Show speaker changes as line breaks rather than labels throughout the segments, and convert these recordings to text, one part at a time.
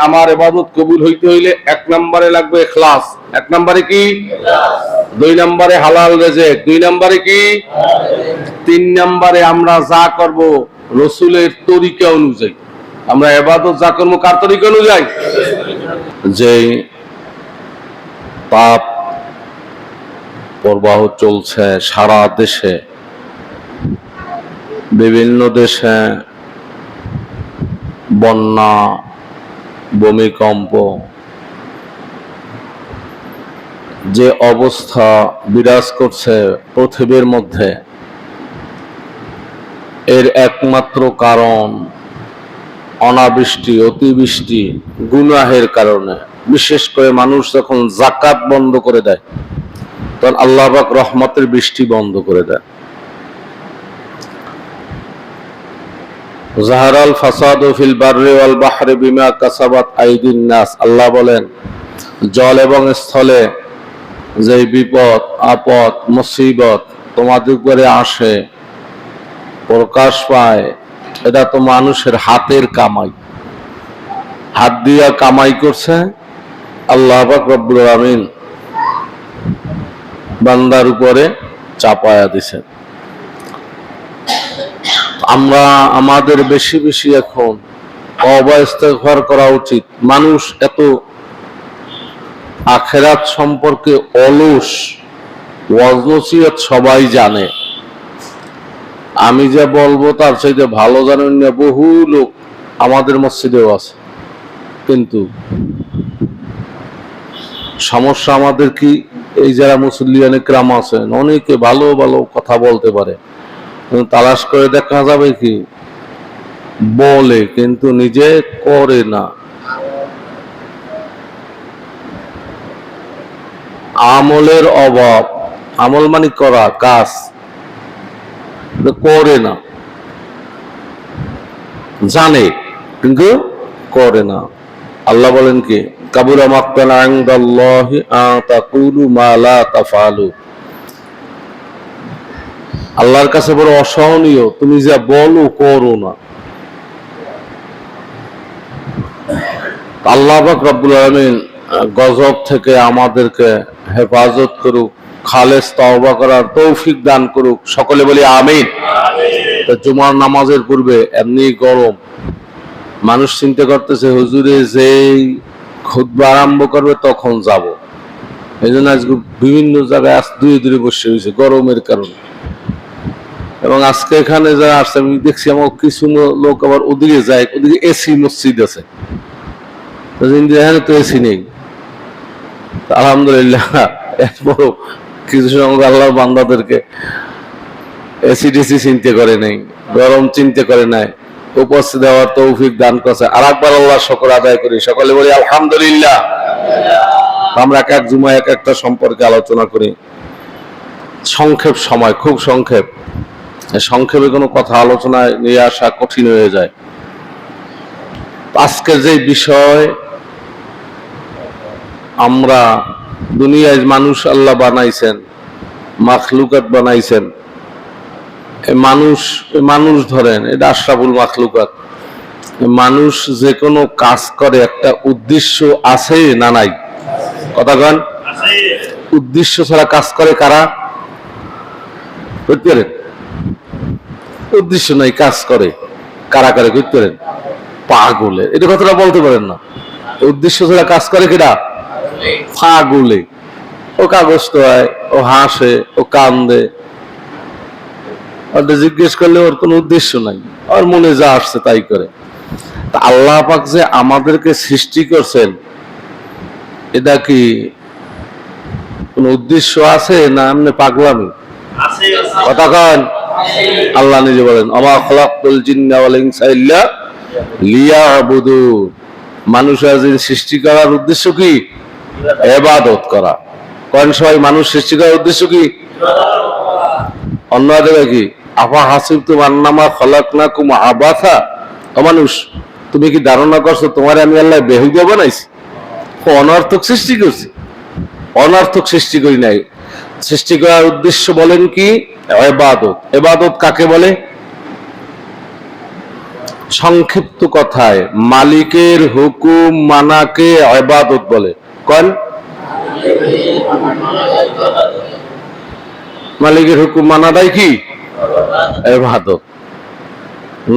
আমার ইবাদত কবুল হইতে হইলে এক নম্বরে লাগবে ইখলাস, এক নম্বরে কি দুই নম্বরে হালাল রিজিক, দুই নম্বরে কি তিন নম্বরে আমরা যা করব রাসূলের তরিকা অনুযায়ী। আমরা ইবাদত যা করব কার তরিকা অনুযায়ী? যে পাপ প্রবাহ চলছে সারা দেশে, বিভিন্ন দেশে বন্যা, ভূমিকম্প, যে অবস্থা বিরাজ করছে পৃথিবীর মধ্যে, এর একমাত্র কারণ অনাবৃষ্টি, অতিবৃষ্টি, গুনাহের কারণে। বিশেষ করে মানুষ যখন যাকাত বন্ধ করে দেয় তখন আল্লাহ পাক রহমতের বৃষ্টি বন্ধ করে দেয়। জাহারাল ফাসাদু ফিল বাররি ওয়াল বাহরি বিমা কাসাবাত আইদিন নাস, আল্লাহ বলেন জল এবং স্থলে যে বিপদ আপদ মুসিবত তোমাদের উপরে আসে, প্রকাশ পায়, এটা তো মানুষের হাতের কামাই, হাত দিয়া কামাই করছে আল্লাহ পাক রব্বুল আমিন বান্দার উপরে চাপায়া দিছে। আমরা আমাদের বেশি বেশি এখন তওবা ইস্তেগফার করা উচিত। মানুষ এত আখিরাত সম্পর্কে অলস, ওয়াজ নসিহত সবাই জানে, আমি যা বলবো তার চাইতে ভালো জানেন না বহু লোক আমাদের মসজিদেও আছে। কিন্তু সমস্যা আমাদের কি, এই যারা মুসল্লিয়ান ইকরাম আছেন অনেকে ভালো ভালো কথা বলতে পারে, তালাশ করে দেখা যাবে কি বলে কিন্তু নিজে করে না। আমলের অভাব, আমল মানে করা কাজ, করে না, জানে কিন্তু করে না। আল্লাহ বলেন কি কাবুরা মাকতান ইনদাল্লাহি আন তাকুলু মা লা তাফআলু, আল্লাহর কাছে বড় অসহনীয় তুমি যা বলো করো না। আল্লাহ পাক রব্বুল আলামিন গজব থেকে আমাদেরকে হেফাজত করুক, খালেস তওবা করার তৌফিক দান করুক, সকলে বলি আমিন। জুমার নামাজের পূর্বে এমনি গরম, মানুষ চিন্তা করতেছে হুজুরে যেই খুতবা আরম্ভ করবে তখন যাব, এই জন্য আজকে বিভিন্ন জায়গায় দূরে দূরে বসে হয়েছে গরমের কারণে। এবং আজকে এখানে যারা আসছে আমি দেখছি আমার কিছু লোক আবার ওদিকে যায়, ওদিকে এসি মসজিদ আছে, এখানে তো এসি নেই। আলহামদুলিল্লাহ এরপরও কিছু সময় আল্লাহর বান্দাদেরকে এসি টেসি চিন্তা করে নেই, গরম চিন্তা করে নাই, উপস্থিত দেওয়ার তৌফিক দান করছে। আর একবার আল্লাহ শুকর আদায় করি, সকলে বলি আলহামদুলিল্লাহ। আমরা এক এক জুমা এক একটা সম্পর্কে আলোচনা করি, সংক্ষেপ সময়, খুব সংক্ষেপ, সংক্ষেপে কোনো কথা আলোচনায় নিয়ে আসা কঠিন হয়ে যায়। আজকের যে বিষয়, আমরা দুনিয়ায় মানুষ আল্লাহ বানাইছেন, মাখলুকাত বানাইছেন, মানুষ ধরেন এটা আশরাফুল মাখলুকাত। মানুষ যে কোনো কাজ করে একটা উদ্দেশ্য আছে না নাই? কথা কন, উদ্দেশ্য ছাড়া কাজ করে কারা? বুঝতে পারেন? উদ্দেশ্য নাই কাজ করে কারা করে? বুঝতে পারেন? পাগলে, এটা কথাটা বলতে পারেন না। উদ্দেশ্য ছাড়া কাজ করে কিনা? পাগলে। ও কাগজ তো হয়, ও হাসে, ও কান্দে, ওটা জিজ্ঞেস করলে ওর কোনো উদ্দেশ্য নাই, ওর মনে যা আসছে তাই করে। তা আল্লাহ পাক যে আমাদেরকে সৃষ্টি করছেন, এটা কি কোন উদ্দেশ্য আছে না এমনি পাগলামি? কথা কন। আল্লাহ নিজে বলেন আমা খালাকতুল জিন্না ওয়াল ইনসা ইল্লা লিয়াবুদুন, মানুষ আজ সৃষ্টি করার উদ্দেশ্য কি? ইবাদত করা। কোন সবাই মানুষ সৃষ্টি করার উদ্দেশ্য কি? অন্য জায়গায় কি আফা হাসিবতুম আন্নামা খালাকনাকুম আবাসা, ও মানুষ তুমি কি ধারণা করছো তোমার আমি আল্লাহ বেহুদা বানাইছি? অনর্থক সৃষ্টি করছি? অনর্থক সৃষ্টি করি নাই। সৃষ্টি করার উদ্দেশ্য বলেন কি? ইবাদত। ইবাদত কাকে বলে? সংক্ষিপ্ত কথায় মালিকের হুকুম মানাকে ইবাদত বলে। কোন মালিকের হুকুম মানাটাই কি ইবাদত।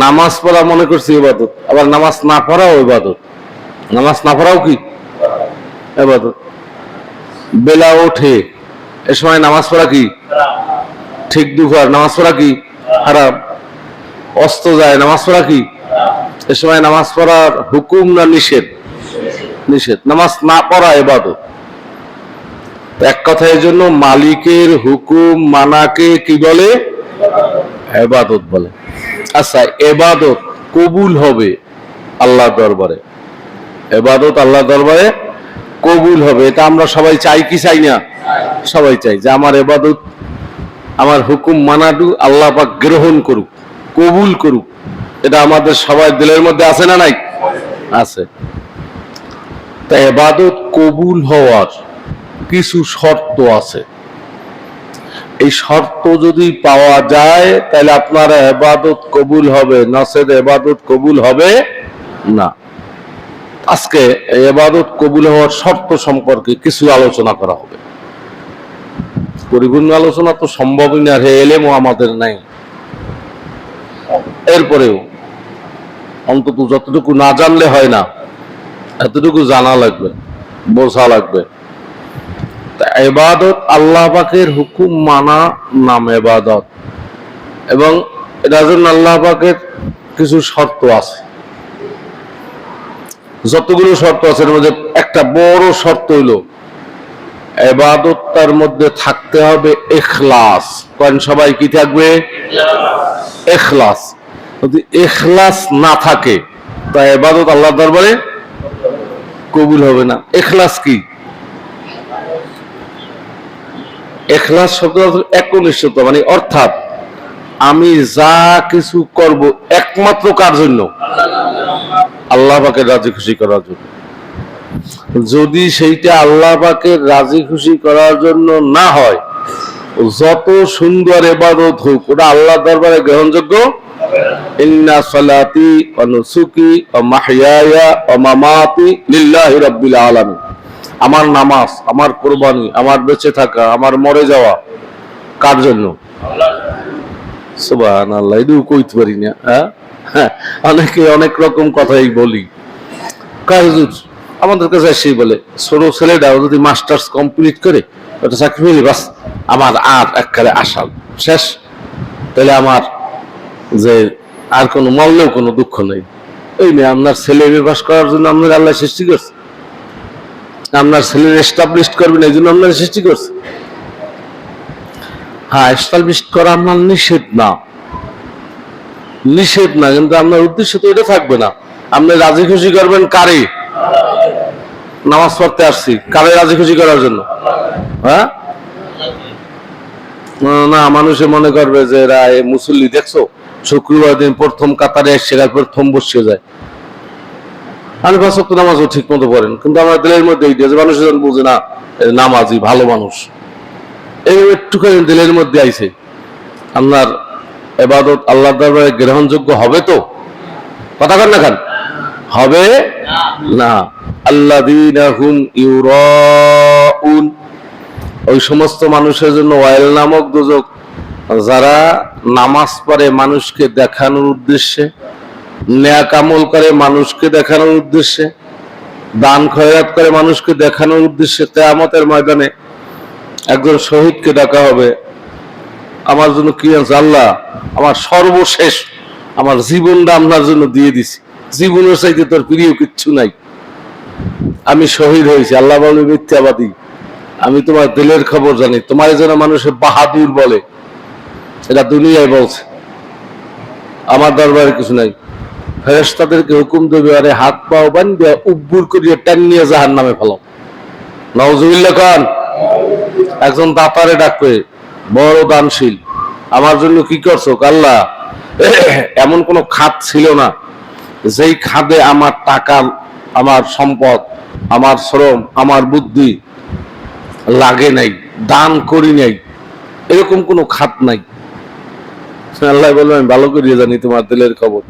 নামাজ পড়া মনে করছি ইবাদত, আবার নামাজ না পড়াও ইবাদত। নামাজ না পড়াও কি ইবাদত। বেলা ওঠে এ সময় নামাজ পড়া কি ঠিক, দুপুর নামাজ পড়া কি হারাম, অস্ত যায় নামাজ পড়া কি এ সময় নামাজ পড়ার হুকুম না নিষেধ? নিষেধ। নামাজ না পড়া ইবাদত। এক কথায় এর জন্য মালিকের হুকুম মানাকে কি বলে ইবাদত বলে। আচ্ছা, ইবাদত কবুল হবে আল্লাহ দরবারে, ইবাদত আল্লাহ দরবারে কবুল হবে, এটা আমরা সবাই চাই কি চাই না? সবাই চাই যে আমার ইবাদত, আমার হুকুম মানাটু আল্লাহ পাক গ্রহণ করুক, কবুল করুক। এটা আমাদের সবাই দিলের মধ্যে আছে না নাই? আছে। তা ইবাদত কবুল হওয়ার কিছু শর্ত আছে। এই শর্ত যদি পাওয়া যায় তাহলে আপনার ইবাদত কবুল হবে, নচেত ইবাদত কবুল হবে না। আজকে ইবাদত কবুল হওয়ার শর্ত সম্পর্কে কিছু আলোচনা করা হবে। পরিপূর্ণ আলোচনা তো সম্ভবই না, এলেমও আমাদের নাই। এরপরেও অন্তত যতটুকু না জানলে হয় না, এতটুকু জানা লাগবে, বোঝা লাগবে। ইবাদত আল্লাহ পাকের হুকুম মানা নাম ইবাদত, এবং এটার জন্য আল্লাহ পাকের কিছু শর্ত আছে। যতগুলো শর্ত আছে এর মধ্যে একটা বড় শর্ত হইল ইবাদতটার মধ্যে থাকতে হবে ইখলাস। কারণ সবাই কি থাকবে? ইখলাস। যদি ইখলাস না থাকে তা ইবাদত আল্লাহ দরবারে কবুল হবে না। ইখলাস কি? ইখলাস শব্দ একনিষ্ঠতা, মানে অর্থাৎ আমি যা কিছু করব একমাত্র কার জন্য? আল্লাহ পাকের রাজি খুশি করার জন্য। যদি সেইটা আল্লাহ পাকের রাজি খুশি করার জন্য না হয়, যত সুন্দর ইবাদত হোক ওটা আল্লাহ দরবারে গ্রহণযোগ্য। ইন্না সালাতি ওয়া নুসুকি ওয়া মাহইয়ায়া ওয়া মামাতি লিল্লাহি রাব্বিল আলামিন। আমার নামাজ, আমার কুরবানি, আমার বেঁচে থাকা, আমার মরে যাওয়া কার জন্য? সুবহানাল্লাহ। এটাও কইতে পারি না। অনেকে অনেক রকম কথাই বলি। আমাদের কাছে সেই বলে ছোট ছেলেটাও যদি মাস্টার্স কমপ্লিট করে ওটা চাকরি পেলে বাস আমার আর একবারে আশা শেষ, তাহলে আমার যে আর কোনো মরলেও কোনো দুঃখ নেই। এই মেয়ে আপনার ছেলে পাস করার জন্য আপনার আল্লাহ সৃষ্টি করছে, আপনার ছেলের এস্টাবলিশ করবেন এই জন্য আপনার সৃষ্টি করছে। হ্যাঁ, এস্টাবলিশ করা আপনার নিষেধ না, নিষেধ না, কিন্তু আপনার উদ্দেশ্য তো এটা থাকবে না। আপনি রাজি খুশি করবেন কারে? নামাজ পড়তে আসছি, কারে রাজি খুশি করার জন্য? হ্যাঁ না, মানুষে মনে করবে যে এরা মুসল্লি দেখছো শুক্রবার দিন প্রথম কাতারে এসে প্রথম বসে যায়। আমি 5 ওয়াক্ত নামাজও ঠিক মতো পড়েন, কিন্তু আমার দিলের মধ্যে এই যে মানুষ বুঝে না নামাজি ভালো মানুষ, এই একটুখানি দিলের মধ্যে আইছে। আপনার ইবাদত আল্লাহ দরবারে গ্রহণযোগ্য হবে তো? কথা কন না, খান হবে না। আল্লাযীনা হুম ইউরাউন, ওই সমস্ত মানুষের জন্য ওয়াইল নামক দোজখ, যারা নামাজ পড়ে মানুষকে দেখানোর উদ্দেশ্যে, নেক আমল করে মানুষকে দেখানোর উদ্দেশ্যে, দান খয়রাত করে মানুষকে দেখানোর উদ্দেশ্যে। কিয়ামতের ময়দানে একজন শহীদকে ডাকা হবে, আমার জন্য কি আছে আল্লাহ, আমার সর্বশেষ আমার জীবনটা আপনার জন্য দিয়ে দিছি, জীবনের চাইতে তোর প্রিয় কিচ্ছু নাই, আমি শহীদ হয়েছি। আল্লাহ বলবে মিথ্যাবাদী, আমি তোমার দিলের খবর জানি, তোমার যেন মানুষের বাহাদুর বলে, এটা দুনিয়ায় বলছে, আমার দরবারে কিছু নাই। ফেরেশতাদেরকে হুকুম দেবে, আরে হাত পাও বান্ধে উব্বুর করিয়ে টান নিয়ে জাহান্নামে ফেলাও। নাউজুবিল্লাহ খান। একজন দাতারে ডাকবে, বড় দানশীল, আমার জন্য কি করছো? আল্লাহ, এমন কোন খাত ছিল না যেই খাদে আমার টাকা, আমার সম্পদ, আমার শ্রম, আমার বুদ্ধি লাগে নাই, দান করি নাই, এরকম কোন খাত নাই। আল্লাহ বলবে আমি ভালো করিয়ে জানি তোমার দিলের খবর।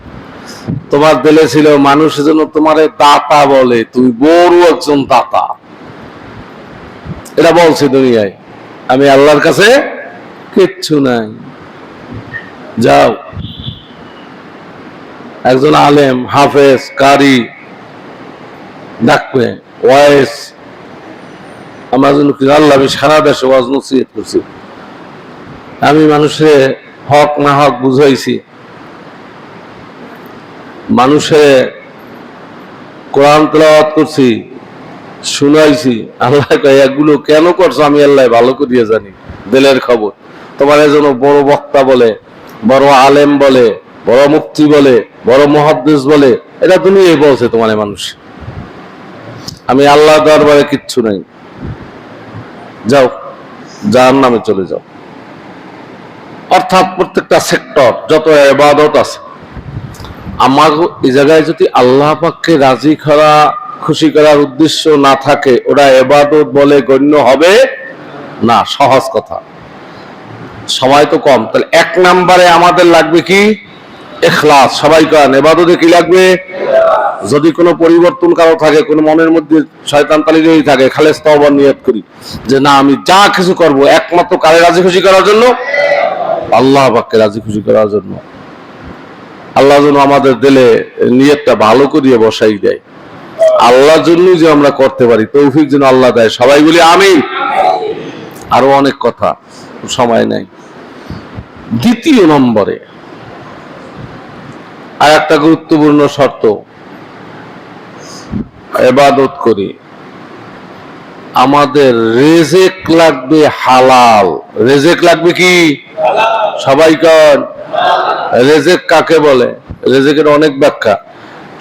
তোমার দিলে ছিল মানুষ যেন তোমারে দাতা বলে, তুমি বড় একজন দাতা। এটা বলছে দুনিয়ায়, আমি আল্লাহর কাছে কিচ্ছু নাই। যাও, একজন আলেম, হাফেজ, কারি ডাকবে, ওয়াইস। আমরা যেন আল্লাহ, আমি সারা দেশে ওয়াজ নসিহত করছি, আমি মানুষের হক না হক বুঝাইছি, মানুষের কোরআন তেলাওয়াত করছি, শুনাইছি। আল্লাহ কয় এগুলো কেন করছো আমি আল্লাহ ভালো করিয়া জানি, দিলের খবর। তোমার যেন বড় বক্তা বলে, বড় আলেম বলে, বড় মুফতি বলে, বড় মুহাদ্দিস বলে, এটা দুনিয়ায় বলছে তোমার মানুষ। আমি আল্লাহ দরবারে কিচ্ছু নাই, যাও জাহান্নামে চলে যাও। অর্থাৎ প্রত্যেকটা সেক্টর যত ইবাদত আছে, আমার এই জায়গায় যদি আল্লাহ পাককে রাজি করা, খুশি করার উদ্দেশ্য না থাকে, ওরা ইবাদত বলে গণ্য হবে না। সহজ কথা, সময় তো কম, তাহলে এক নম্বরে আমাদের লাগবে কি? ইখলাস। সবাই কান ইবাদতে কি লাগবে? যদি কোনো পরিবর্তন কারো থাকে, কোনো মনের মধ্যে শয়তান তালিগেই থাকে, খালেস তওবা নিয়ত করি যে না, আমি যা কিছু করব একমাত্র কারে রাজি খুশি করার জন্য, আল্লাহ পাককে রাজি খুশি করার জন্য। আল্লাহ যেন আমাদের দিলে নিয়তটা ভালো করিয়ে বসাই দেয়, আল্লাহর জন্যই যে আমরা করতে পারি, তৌফিক যেন আল্লাহ দেয়। সবাই বলি আমিন। আরো অনেক কথা, সময় নাই। দ্বিতীয় নম্বরে আর একটা গুরুত্বপূর্ণ শর্ত, ইবাদত করি, আমাদের রেজেক লাগবে হালাল। রেজেক লাগবে কি? সবাই কন রেজেক কাকে বলে? রেজেকের অনেক ব্যাখ্যা,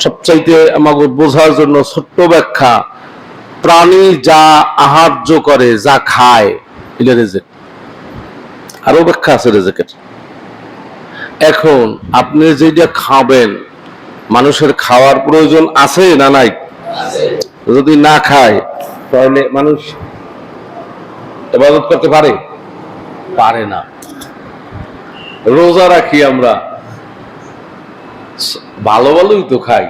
সবচাইতে আমাকে বোঝার জন্য ছোট্ট ব্যাখ্যা, প্রাণী যা আহার্য করে, যা খায়, এটা রেজেক। আরো ব্যাখ্যা আছে রেজেকের। এখন আপনি যেটা খাবেন, মানুষের খাওয়ার প্রয়োজন আছে না নাই? যদি না খায় তাহলে মানুষ ইবাদত করতে পারে? পারে না। রোজা রাখি আমরা, ভালো ভালোই তো খাই,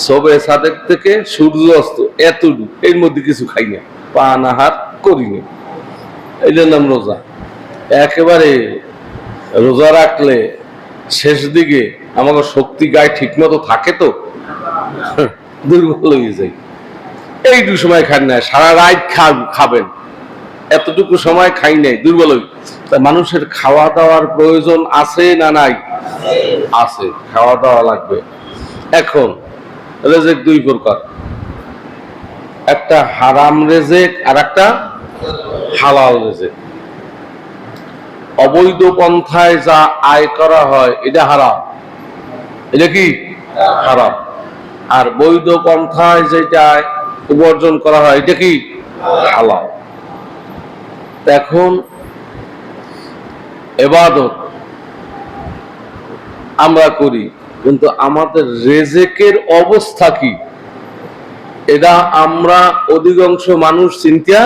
সবে সাদেক থেকে সূর্য অস্ত এতটুকু, এর মধ্যে কিছু খাই না, পান আহার করি না, এই নাম রোজা। একেবারে রোজা রাখলে শেষ দিকে আমাকে শক্তি গায়ে ঠিক মতো থাকে তো দুর্বল হয়ে যায়। এইটুকু সময় খান না, সারা রাত খাবেন, এতটুকু সময় খাই নাই, দুর্বল হই। তা মানুষের খাওয়া দাওয়ার প্রয়োজন আছে না নাই? আছে, খাওয়া দাওয়া লাগবে। এখন রেজেক দুই প্রকার, একটা হারাম রেজেক আর একটা হালাল রেজেক। অবৈধ পন্থায় যা আয় করা হয় এটা হারাম, এটা কি? হারাম। আর বৈধ পন্থায় যেটা উপার্জন করা হয় এটা কি? হালাল। এখন ইবাদত আমরা করি, কিন্তু আমাদের রেজেকের অবস্থা কি এটা আমরা অধিকাংশ মানুষ চিন্তা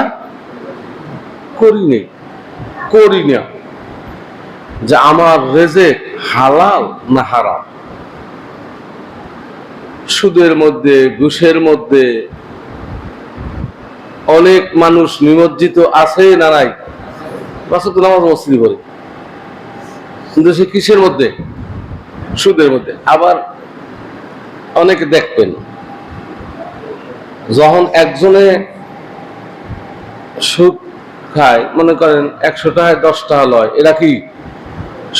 করি না, যে আমার রেজেক হালাল না হারাম। সুদের মধ্যে, ঘুষের মধ্যে অনেক মানুষ নিমজ্জিত আছে না নাই? নামাজ মসজিদে পড়ে, কিন্তু সে কিসের মধ্যে? সুদের মধ্যে। আবার অনেকে দেখবেন, যখন একজনে সুদ খায়, মনে করেন 100 টাকায় 10 টাকা লয়, এটা কি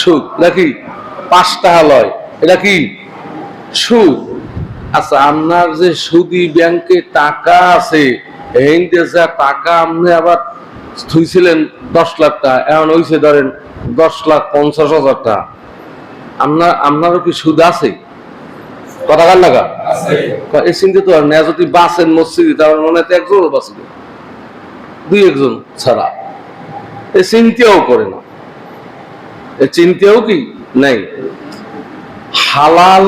সুদ? নাকি 5 টাকা লয়, এটা কি সুদ? আচ্ছা, আপনার যে সুদি ব্যাংকে টাকা আছে, এই যে টাকা আপনি আবার থুইছিলেন 10 লাখ টাকা, এখন হয়েছে ধরেন 10,50,000 টাকা, আপনারও কি সুদ আছে? কথা কার লাগা এই চিন্তা তো আর না। যদি বাঁচেন মসজিদে, তাহলে মনে হয় একজনও বাঁচবে, 2-1 ছাড়া। এই চিন্তাও করে না, এই চিন্তাও কি নাই। হালাল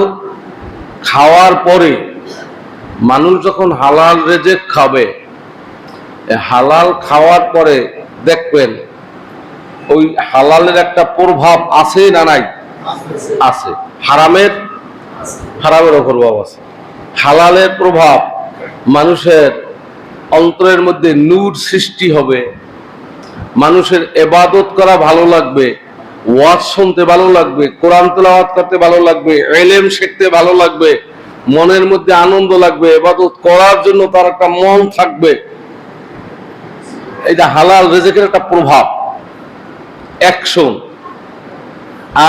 খাওয়ার পরে মানুষ যখন হালাল রেজেক খাবে, হালাল খাওয়ার পরে দেখবেন ওই হালালের একটা প্রভাব আছে না নাই? আছে। হারামের হারামেরও প্রভাব আছে। হালালের প্রভাব মানুষের অন্তরের মধ্যে নূর সৃষ্টি হবে, মানুষের ইবাদত করা ভালো লাগবে, ওয়াজ শুনতে ভালো লাগবে, কোরআন তেলাওয়াত করতে ভালো লাগবে, ইলম শিখতে ভালো লাগবে, মনের মধ্যে আনন্দ লাগবে, ইবাদত করার জন্য তার একটা মন থাকবে। এটা হালাল রিজিকের একটা প্রভাব, অ্যাকশন।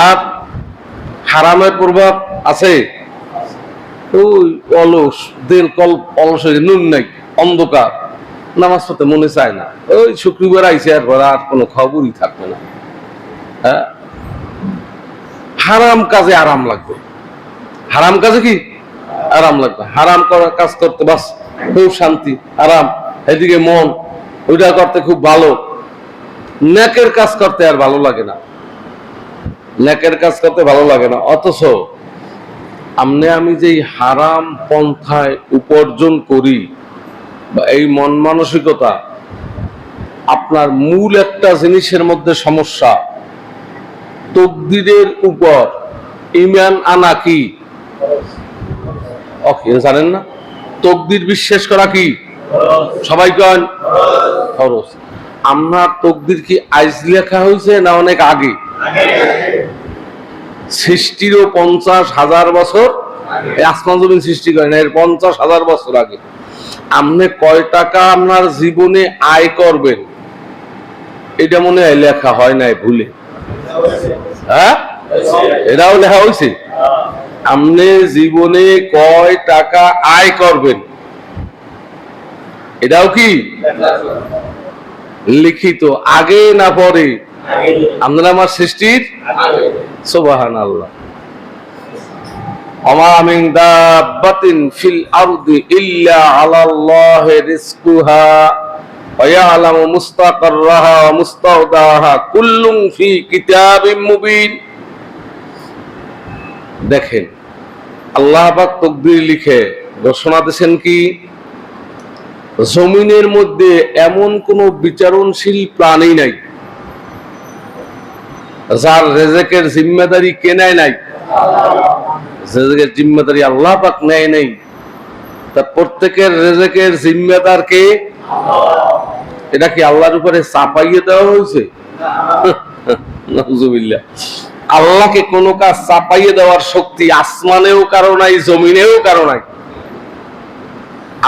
আর হারামের প্রভাব আছে ওই অলস, দিল কল অলস, নুন নাই, অন্ধকার, নামাজ পড়তে মনে চায় না, ওই শুক্রবার আইসে আর আর কোনো খবরই থাকবে না। হ্যাঁ, হারাম কাজে আরাম লাগবে, হারাম কাজে কি আরাম লাগবে, হারাম করার কাজ করতে বাস খুব শান্তি আরাম, এদিকে মন ওইটা করতে খুব ভালো। নেকের কাজ করতে আর ভালো লাগে না, নেকের কাজ করতে ভালো লাগে না। অথচ আমি যেই হারাম পন্থায় উপার্জন করি বা এই মন মানসিকতা, আপনার মূল একটা জিনিসের মধ্যে সমস্যা, তাকদীরের উপর ঈমান আনা কি জানেন না? তাকদীর বিশ্বাস করা কি সবাই কন ফরজ। আপনার তাকদীর কি আজ লেখা হয়েছে না অনেক আগে? সৃষ্টিরও 50,000 বছর, আসমান জমিন সৃষ্টি করে না, এর 50,000 বছর আগে। আপনি কয় টাকা আপনার জীবনে আয় করবেন এটা মনে হয় লেখা হয় নাই, ভুলে। হ্যাঁ, এটাও লেখা হয়েছে। আপনি জীবনে কয় টাকা আয় করবেন এটাও কি লিখিত, আগে না পরে? আপনারা আমার সৃষ্টির সুবহানাল্লাহ। ওমা মিন দাব্বাতিন ফিল আরদি ইল্লা আলাল্লাহি রিজকুহা ওয়া ইয়ালামু মুস্তাকাররাহা ওয়া মুস্তাওদাহা কুল্লুন ফি কিতাবিম মুবিন। দেখেন, আল্লাহ পাক তাকদীর লিখে ঘোষণা দিয়েছেন কি, জমিনের মধ্যে এমন কোন বিচারণশীল প্রাণী নাই যার রিজিকের জিম্মেদারি কে নেয় নাই? রিজিকের জিম্মেদারি আল্লাহ পাক নেয় নাই। তা প্রত্যেকের রিজিকের জিম্মেদার কে? এটা কি আল্লাহর উপরে চাপাইয়ে দেওয়া হয়েছে? নাউজুবিল্লাহ। আল্লাহকে কোন কাজ চাপাইয়ে দেওয়ার শক্তি আসমানেও কারো নাই, জমিনেও কারো নাই।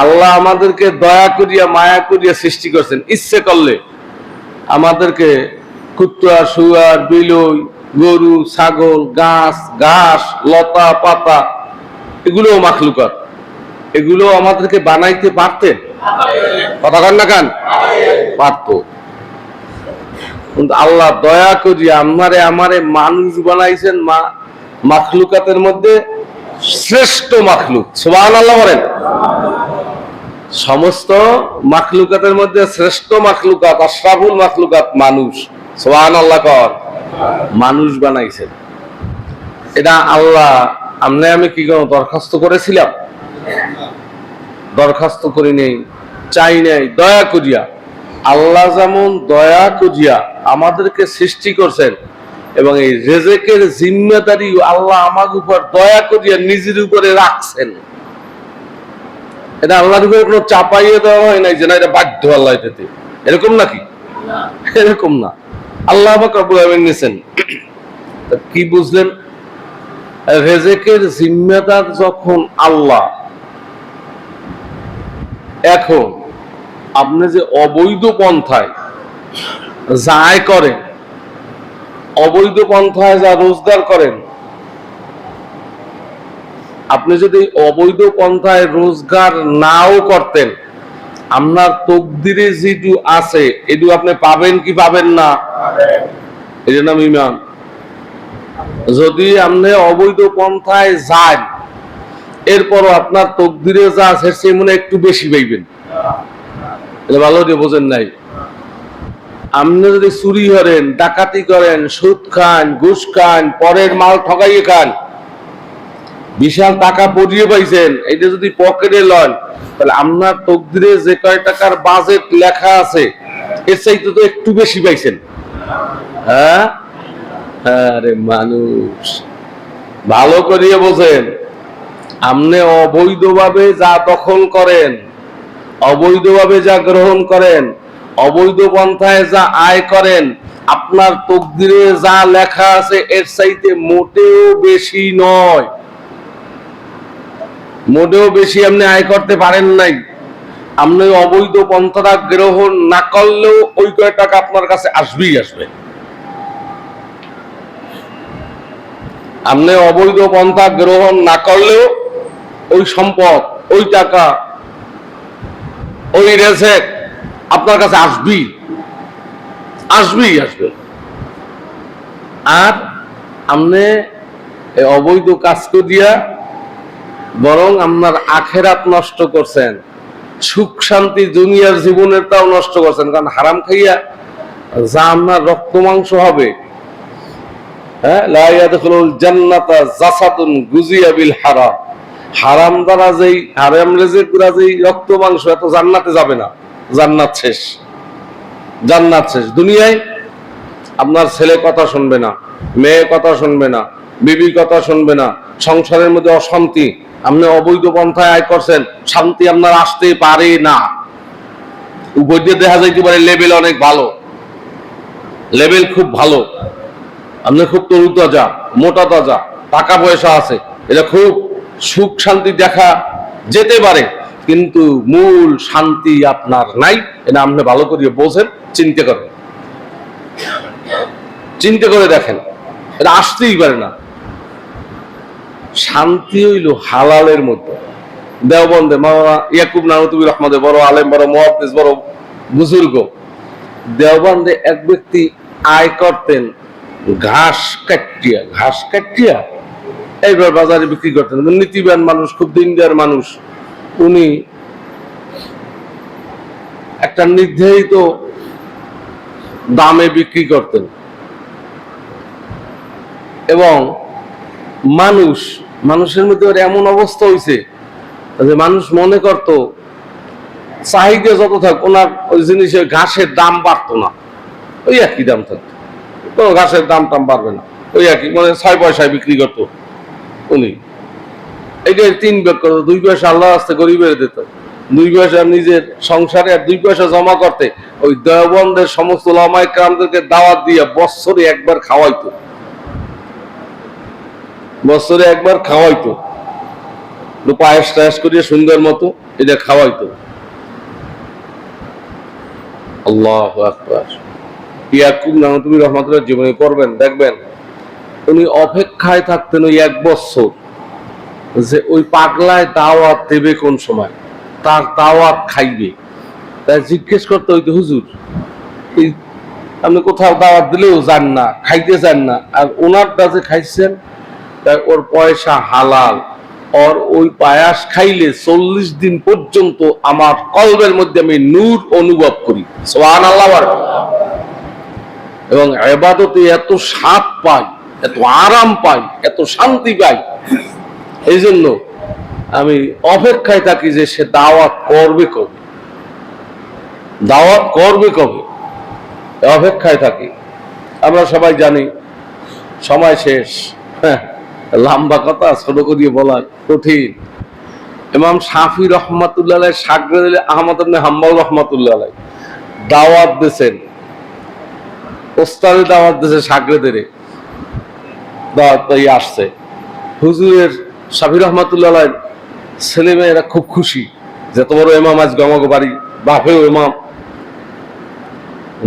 আল্লাহ আমাদেরকে দয়া করিয়া মায়া করিয়া সৃষ্টি করছেন, ইচ্ছে করলে আমাদেরকে কুত্তা, শুয়ার, বিলই, গরু, ছাগল, গাছ, ঘাস, লতা পাতা, এগুলো মাখলুকাত, এগুলো আমাদেরকে বানাইতে পারতেন? কথা কন না কান? পারত। কিন্তু আল্লাহ দয়া করিয়া আমারে মানুষ বানাইছেন, মাখলুকাতের মধ্যে শ্রেষ্ঠ মাখলুক। সুবহানাল্লাহ বলেন। সমস্ত মাখলুকাতের মধ্যে শ্রেষ্ঠ মাখলুকাত, আশরাফুল মাখলুকাত মানুষ। সুবহানাল্লাহ কর। মানুষ বানাইছেন। এটা আল্লাহ আমি কি কোনো দরখাস্ত করেছিলাম? দরখাস্ত করি নেই, চাই নাই, দয়া করিয়া। আল্লাহ যেমন দয়া করিয়া আমাদেরকে সৃষ্টি করছেন এবং এই রিজিকের জিম্মেদারি আল্লাহ আমাদের উপর দয়া করিয়া নিজের উপরে রাখছেন। এটা আল্লাহর উপরে কোনো চাপাইয়ে দেওয়া হয় নাই যে না এটা বাধ্য আল্লাহ এটাতে, এরকম নাকি? এরকম না। আল্লাহ পাক রব্বুল আলামিন নিছেন। কি বুঝলেন? রিজিকের জিম্মেদার যখন আল্লাহ, এখন আপনি যে অবৈধ পন্থায় যা আয় করেন, অবৈধ পন্থায় যা রোজগার করেন, আপনি যদি অবৈধ পন্থায় রোজগার নাও করতেন, আপনার তাকদীরে যেটু আছে এটু আপনি পাবেন কি পাবেন না? এর নাম ঈমান। যদি আপনি অবৈধ পন্থায় যান, এরপরও আপনার তাকদীরে যা আছে সে মনে একটু বেশি পাইবেন। ভালো দিয়ে বোঝেন নাই? আপনি যদি চুরি করেন, ডাকাতি করেন, সুদ খান, ঘুষ খান, পরের মাল ঠকাইয়ে খান, বিশাল টাকা পড়িয়ে পাইছেন, এটা যদি পকেটে লন, তাহলে আপনার তাকদীরে যে কয় টাকার বাজেট লেখা আছে এর চাইতে তো একটু বেশি পাইছেন। হ্যাঁ, আরে মানুষ ভালো করিয়ে বোঝেন, আপনি অবৈধভাবে যা দখল করেন, অবৈধভাবে যা গ্রহণ করেন, অবৈধ পন্থায় যা আয় করেন, আপনার তকদিরে যা লেখা আছে এর চাইতে মোটেও বেশি নয়, মোটেও বেশি আপনি আয় করতে পারেন নাই। আপনি অবৈধ পন্থাটা গ্রহণ না করলেও ওই কয় টাকা আপনার কাছে আসবেই আসবে। আপনি অবৈধ পন্থা গ্রহণ না করলেও ওই সম্পদ, ওই টাকা, ওই রেজেক আপনার কাছে আসবেই আসবে। আর আপনি অবৈধ কাজ করিয়া বরং আপনার আখেরাত নষ্ট করছেন, সুখ শান্তি দুনিয়ার জীবনের তাও নষ্ট করছেন। কারণ হারাম খাইয়া যা আপনার রক্ত মাংস হবে, হারাম দ্বারা যেই হারাম রেজেক দ্বারা যেই রক্ত মাংস, এত জান্নাতে যাবে না। জান্নাত শেষ, জান্নাত শেষ। দুনিয়ায় আপনার ছেলে কথা শুনবে না, মেয়ে কথা শুনবে না, বিবি কথা শুনবে না, সংসারের মধ্যে অশান্তি। আপনি অবৈধ পন্থায় আয় করছেন, শান্তি আপনার আসতে পারে না। উপর দিয়ে দেখা যাইতে পারে লেভেল অনেক ভালো, লেভেল খুব ভালো, আপনি খুব তরু তাজা, মোটা তাজা, টাকা পয়সা আছে, এটা খুব সুখ শান্তি দেখা যেতে পারে, কিন্তু মূল শান্তি আপনার নাই। এটা আপনি ভালো করে বোঝেন, চিন্তা করেন, চিন্তা করে দেখেন, এটা আসতেই পারে না। শান্তি হইল হালালের মধ্যে। দেওবন্দে মাওলানা ইয়াকুব নানুতুবি রহমতে, বড় আলেম, বড় মুহাদ্দিস, বড় বুজুর্গ, দেওবন্দে এক ব্যক্তি আয় করতেন ঘাস কাটিয়া এইবার বাজারে বিক্রি করতেন। নীতিবান মানুষ, খুব দিনদার মানুষ। উনি একটা নির্ধারিত দামে বিক্রি করতেন এবং মানুষের মধ্যে এমন অবস্থা হয়েছে যে মানুষ মনে করত চাহিদা যত থাক ওনার ওই জিনিসের ঘাসের দাম বাড়তো না, ওই একই দাম থাকতো, কোনো ঘাসের দাম টাম বাড়বে না, ওই একই, মানে 6 পয়সায় বিক্রি করতো উনি। এইটা 3 ভাগ করতো, 2 পয়সা আল্লাহ রাস্তে গরিবের দিত, 2 পয়সা নিজের সংসারে, আর 2 পয়সা জমা করতে ওই দেওবন্দের সমস্ত ওলামায়ে কেরামদেরকে দাওয়াত দিয়ে বছরে একবার খাওয়াইতো, বছরে একবার খাওয়াইতো, পায়েস টায়েস করিয়ে সুন্দর মতো এটা খাওয়াইতো। আল্লাহু আকবার। ইয়াকুব নানুতুবি রহমাতুল্লাহ জীবনে করবেন, দেখবেন উনি অপেক্ষায় থাকতেন ওই 1 বছর যে ওই পাগলায় দাওয়াত দেবে কোন সময়, তার দাওয়াত খাইবে। তাই জিজ্ঞেস করতে হইতো, হুজুর এই আপনি কোথাও দাওয়াত দিলেও যান না, খাইতে যান না, আর ওনারটা যে খাইছেন ওর পয়সা হালাল, और ওই পায়াস খাইলে 40 দিন পর্যন্ত আমার কলবের মধ্যে আমি নূর অনুভব করি। সুবহানাল্লাহ। এবং ইবাদতে এত স্বাদ পাই, এত আরাম পাই, এত শান্তি পাই, এই জন্য আমি অপেক্ষায় থাকি যে সে দাওয়াত করবে কবে, দাওয়াত করবে কবে, অপেক্ষায় থাকি। আমরা সবাই জানি সময় শেষ। হ্যাঁ, লম্বা কথা ছোট করিয়ে বলা কঠিন। ইমাম শাফি রহমাতুল্লাহ আলাইহি শাগরেদ আহমদ ইবনে হাম্বল রহমাতুল্লাহ আলাইহি দাওয়াত দিয়েছেন, ওস্তাদে দাওয়াত দিয়েছে, শাগরেদের দাওয়াত দিয়ে আসছে। হুজুরের শাফি রহমাতুল্লাহ আলাইহি ছেলে মেয়েরা খুব খুশি যে এত বড় ইমাম আজ গমাগো বাড়ি, বাপেও ইমাম,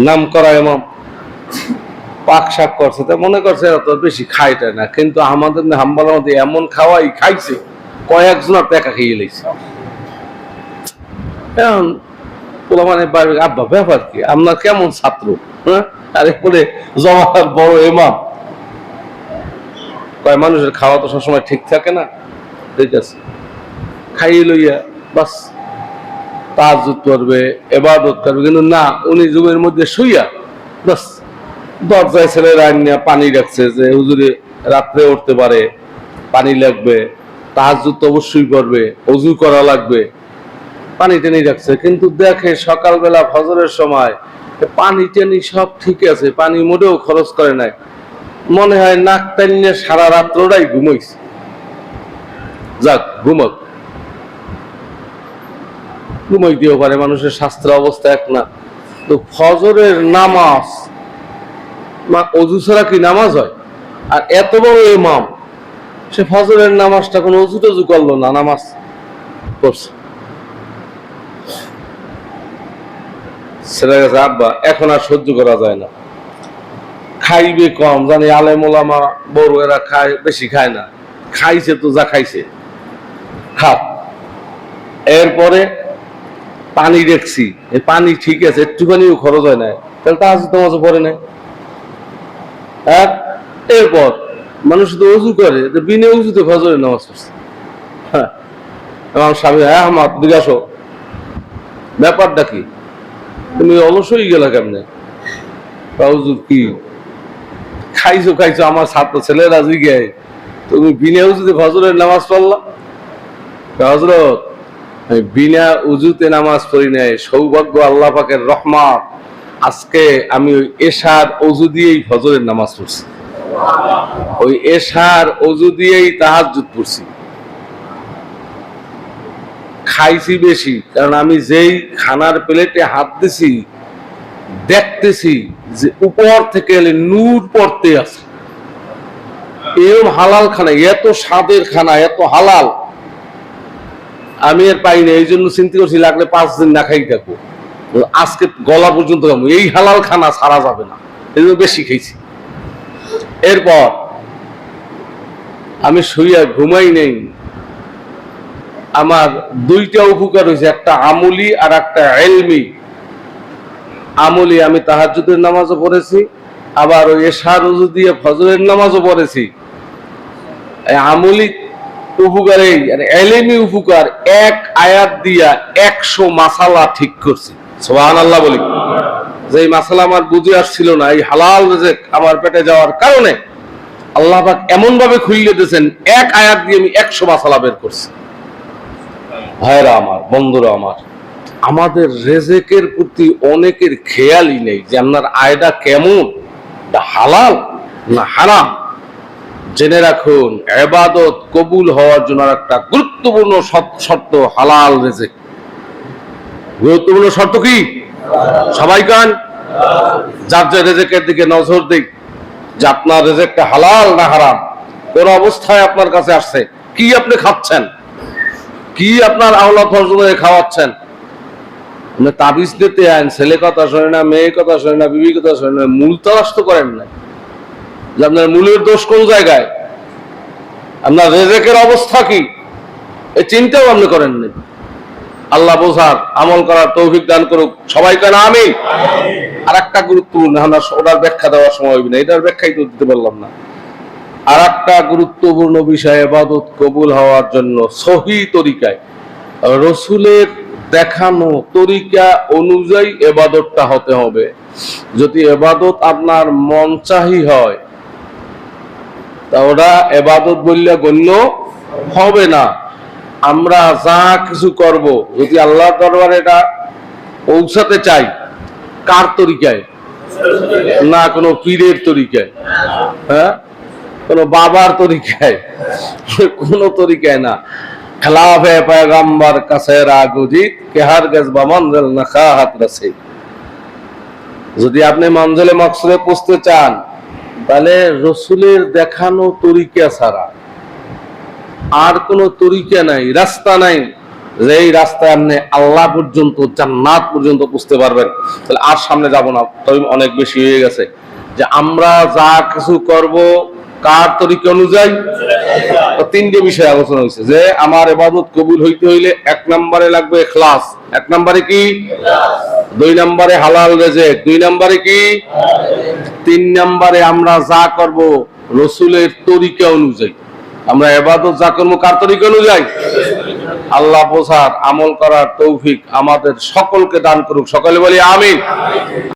নাম করা ইমাম, পাক শাক করছে, তা মনে করছে এত বেশি খাইটা না, কিন্তু আমাদের হাম্বলের মধ্যে এমন খাওয়াই খাইছে কয়েকজনের টাকা খেয়ে লেছে। এখন তোলা মানে আব্বা ব্যাপার কি, আপনার কেমন ছাত্র, হ্যাঁ, আরে বলে জমার বড় ইমাম, কয় মানুষের খাওয়া তো সবসময় ঠিক থাকে না, ঠিক আছে খাইয়ে লইয়া বাস তাহাজ্জুদ করবে, ইবাদত করবে, কিন্তু না, উনি জুমের মধ্যে শুইয়া বাস দরজায় ছেলেরা আনিয়া পানি রাখছে যে হুজুরে রাত্রে উঠতে পারে, পানি লাগবে, তাহাজ্জুদ তো অবশ্যই করবে, ওযু করা লাগবে, পানি টেনে রাখছে। কিন্তু দেখে সকালবেলা ফজরের সময় পানি টেনি সব ঠিক আছে, পানি মোটেও খরচ করে নাই, মনে হয় নাক টানিয়ে সারা রাত্রটাই ঘুমাইছে। যাক ঘুমাক, ঘুমাইতেও পারে, মানুষের স্বাস্থ্যের অবস্থা এক না। তো ফজরের নামাজ, অজু ছাড়া কি নামাজ হয়? আর এত বড় ইমাম, সে ফজরের নামাজটা কোনো অজু টজু করলো না, নামাজ করছে। সেটা গেছে আব্বা, এখন আর সহ্য করা যায় না, খাইবে কম, জানি আলেম ওলামা বড় এরা খায়, বেশি খায় না, খাইছে তো যা খাইছে খাক। এরপরে পানি দেখছি, এই পানি ঠিক আছে, একটুখানিও খরচ হয় না, তাহলে তাহাজ্জুদ নামাজও পড়ে নাই। এরপর মানুষ তো অজু করে, বিনা অজুতে ফজরের নামাজ পড়ছে। হ্যাঁ, আমার স্বামী আহমদ দিকে আসো, ব্যাপারটা কি, তুমি অলস হয়ে গেলা কেমনে? হুজুর কি খাইছো খাইছো, আমার ছাত্র ছেলেরা জিজ্ঞাসা, তুমি বিনা উজুতে ফজরের নামাজ পড়লা? হযরত আমি বিনা উজুতে নামাজ পড়ি নাই, সৌভাগ্য আল্লাহ পাকের রহমত, আজকে আমি ওই এশার অজু দিয়েই ফজরের নামাজ পড়ছি, ওই এশার অজু দিয়েই তাহাজ্জুদ পড়ছি। খাইছি বেশি, কারণ আমি যেই খানার প্লেটে হাত দিছি দেখতেছি যে উপর থেকে নূর পড়তে আছে। এরকম হালাল খানা, এত স্বাদের খানা, এত হালাল আমি আর পাই না। এই জন্য চিন্তা করছি লাগলে 5 দিন না খাই থাকবো, আজকে গলা পর্যন্ত খাবো, এই হালাল খানা ছাড়া যাবে না, এই জন্য বেশি খেয়েছি। এরপর আমি শুইয়া ঘুমাই নেই, আমার 2টা উপকার হয়েছে, একটা আমলি আর একটা ইলমি। আমলি, আমি তাহাজ্জুদের নামাজও পড়েছি, আবার ওই এশার ওযু দিয়ে ফজরের নামাজও পড়েছি। আমলি উপকারে আর ইলমি উপকার, এক আয়াত দিয়া 100 মাসালা ঠিক করছি। সুবহানাল্লাহ বলি। যে মাসালা আমার বুঝে আসছিল না, এই হালাল রিজিক আমার পেটে যাওয়ার কারণে আল্লাহ পাক এমন ভাবে খুলে দিয়েছেন, এক আয়াত দিয়ে আমি 100 মাসালা বের করছি। ভাইরা আমার, বন্ধুরা আমার, আমাদের রেজেকের প্রতি অনেকের খেয়ালই নেই যে আপনার আয়টা কেমন, হালাল না হারাম। জেনে রাখুন, ইবাদত কবুল হওয়ার জন্য একটা গুরুত্বপূর্ণ শর্ত হালাল রেজেক। গুরুত্বপূর্ণ শর্ত কি? সবাই কান, যার যে রেজেকের দিকে নজর দিক, যে আপনার রেজেকটা হালাল না হারাম, কোন অবস্থায় আপনার কাছে আসছে, কি আপনি খাচ্ছেন, কি আপনার আওলাদ ফজলে খাওয়াচ্ছেন। তাবিজ দিতে আইন, ছেলে কথা শোনে না, মেয়ে কথা শোনে না, বিবি কথা শোনে না, মূল তালাশ তো করেন না যে আপনার মূলের দোষ কোন জায়গায়, আপনার রেজেকের অবস্থা কি, এই চিন্তাও আপনি করেন না। আল্লাহ বোঝার, আমল করার তৌফিক দান করুক, সবাই কেন আমিন। আর একটা গুরুত্বপূর্ণ, আমরা ওটার ব্যাখ্যা দেওয়ার সময় হবে না, এটার ব্যাখ্যাই তো দিতে পারলাম না। আর একটা গুরুত্বপূর্ণ বিষয়, ইবাদত কবুল হওয়ার জন্য সহি তরিকায়, রসুলের দেখানো তরিকা অনুযায়ী ইবাদতটা হতে হবে। যদি ইবাদত আপনার মন চাহি হয়, তা ওটা ইবাদত বললে গণ্য হবে না। আমরা যা কিছু করব, যদি আল্লাহর দরবারে এটা পৌঁছাতে চাই, কার তরিকায়? না কোনো পীরের তরিকায়, হ্যাঁ, কোন বাবার তরিকায়, কোন তরিকায় না। খেলাফে পয়গম্বর কাছেরা গুজিত কে হারগিজ বা মঞ্জিল না খাহাত রাসে। যদি আপনি মঞ্জিলে মকসুদে পৌঁছতে চান, তাহলে রসুলের দেখানো তরিকা ছাড়া আর কোন তরিকা নাই, রাস্তা নাই, যেই রাস্তায় আপনি আল্লাহ পর্যন্ত, জান্নাত পর্যন্ত পৌঁছতে পারবেন। তাহলে আর সামনে যাব না, তবে অনেক বেশি হয়ে গেছে। যে আমরা যা কিছু করব কার তরিকা অনুযায়ী, 3টে বিষয় আলোচনা হয়েছে। যে আমার ইবাদত কবুল হইতে হইলে 1 নম্বরে লাগবে ইখলাস, 1 নম্বরে কি? 2 নম্বরে হালাল রিজিক, 2 নম্বরে কি? 3 নম্বরে আমরা যা করব রসুলের তরিকা অনুযায়ী। আমরা ইবাদত যা করব কার তরিকা অনুযায়ী? আল্লাহ বোঝার, আমল করার তৌফিক আমাদের সকলকে দান করুক, সকলে বলি আমিন।